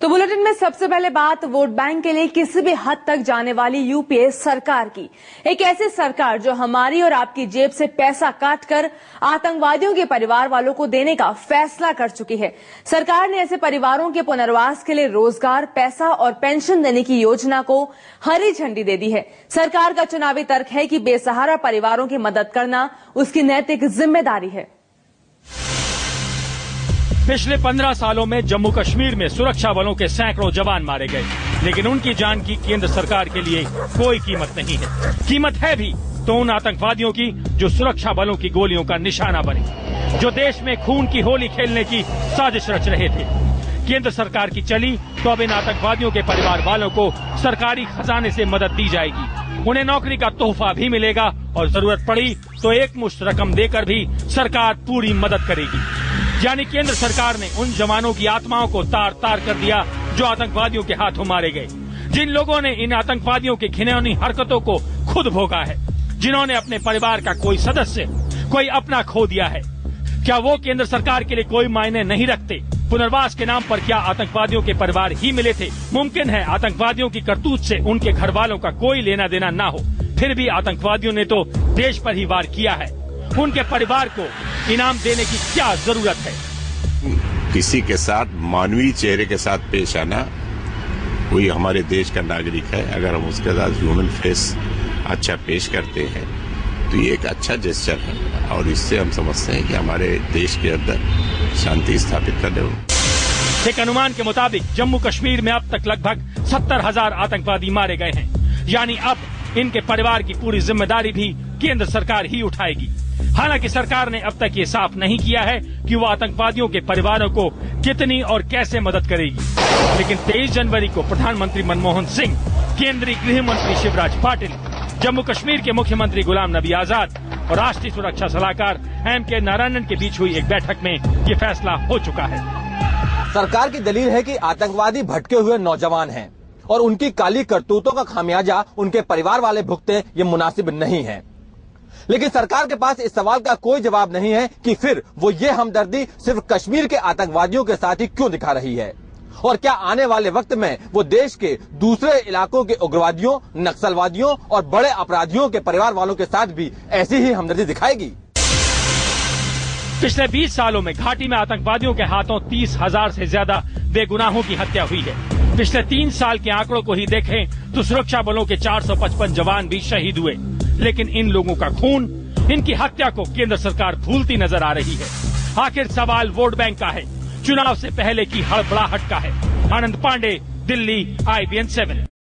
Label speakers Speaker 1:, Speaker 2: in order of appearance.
Speaker 1: तो बुलेटिन में सबसे पहले बात वोट बैंक के लिए किसी भी हद तक जाने वाली यूपीए सरकार की। एक ऐसी सरकार जो हमारी और आपकी जेब से पैसा काटकर आतंकवादियों के परिवार वालों को देने का फैसला कर चुकी है। सरकार ने ऐसे परिवारों के पुनर्वास के लिए रोजगार, पैसा और पेंशन देने की योजना को हरी झंडी दे दी है। सरकार का चुनावी तर्क है कि बेसहारा परिवारों की मदद करना उसकी नैतिक जिम्मेदारी है।
Speaker 2: पिछले 15 सालों में जम्मू कश्मीर में सुरक्षा बलों के सैकड़ों जवान मारे गए, लेकिन उनकी जान की केंद्र सरकार के लिए कोई कीमत नहीं है। कीमत है भी तो उन आतंकवादियों की जो सुरक्षा बलों की गोलियों का निशाना बने, जो देश में खून की होली खेलने की साजिश रच रहे थे। केंद्र सरकार की चली तो अब इन आतंकवादियों के परिवार वालों को सरकारी खजाने से मदद दी जाएगी। उन्हें नौकरी का तोहफा भी मिलेगा और जरूरत पड़ी तो एक मुश्त रकम देकर भी सरकार पूरी मदद करेगी। यानी केंद्र सरकार ने उन जवानों की आत्माओं को तार तार कर दिया जो आतंकवादियों के हाथों मारे गए, जिन लोगों ने इन आतंकवादियों की घिनौनी हरकतों को खुद भोगा है, जिन्होंने अपने परिवार का कोई सदस्य, कोई अपना खो दिया है। क्या वो केंद्र सरकार के लिए कोई मायने नहीं रखते? पुनर्वास के नाम पर क्या आतंकवादियों के परिवार ही मिले थे? मुमकिन है आतंकवादियों की करतूत से उनके घर वालों का कोई लेना देना ना हो, फिर भी आतंकवादियों ने तो देश पर ही वार किया है। उनके परिवार को इनाम देने की क्या जरूरत है?
Speaker 3: किसी के साथ मानवीय चेहरे के साथ पेश आना, कोई हमारे देश का नागरिक है, अगर हम उसके साथ ह्यूमन फेस अच्छा पेश करते हैं तो ये एक अच्छा जेस्चर है और इससे हम समझते हैं कि हमारे देश के अंदर शांति स्थापित करने हो।
Speaker 2: एक अनुमान के मुताबिक जम्मू कश्मीर में अब तक लगभग 70,000 आतंकवादी मारे गए हैं। यानी अब इनके परिवार की पूरी जिम्मेदारी भी केंद्र सरकार ही उठाएगी। हालांकि सरकार ने अब तक ये साफ नहीं किया है कि वो आतंकवादियों के परिवारों को कितनी और कैसे मदद करेगी। लेकिन 23 जनवरी को प्रधानमंत्री मनमोहन सिंह, केंद्रीय गृह मंत्री शिवराज पाटिल, जम्मू कश्मीर के मुख्यमंत्री गुलाम नबी आजाद और राष्ट्रीय सुरक्षा सलाहकार M.K. नारायणन के बीच हुई एक बैठक में ये फैसला हो चुका है।
Speaker 4: सरकार की दलील है कि आतंकवादी भटके हुए नौजवान हैं और उनकी काली करतूतों का खामियाजा उनके परिवार वाले भुगते ये मुनासिब नहीं है। लेकिन सरकार के पास इस सवाल का कोई जवाब नहीं है कि फिर वो ये हमदर्दी सिर्फ कश्मीर के आतंकवादियों के साथ ही क्यों दिखा रही है, और क्या आने वाले वक्त में वो देश के दूसरे इलाकों के उग्रवादियों, नक्सलवादियों और बड़े अपराधियों के परिवार वालों के साथ भी ऐसी ही हमदर्दी दिखाएगी।
Speaker 2: पिछले 20 सालों में घाटी में आतंकवादियों के हाथों 30,000 से ज्यादा बेगुनाहों की हत्या हुई है। पिछले 3 साल के आंकड़ों को ही देखें तो सुरक्षा बलों के 455 जवान भी शहीद हुए। लेकिन इन लोगों का खून, इनकी हत्या को केंद्र सरकार भूलती नजर आ रही है। आखिर सवाल वोट बैंक का है, चुनाव से पहले की हड़बड़ाहट का है। आनंद पांडे, दिल्ली, IBN 7।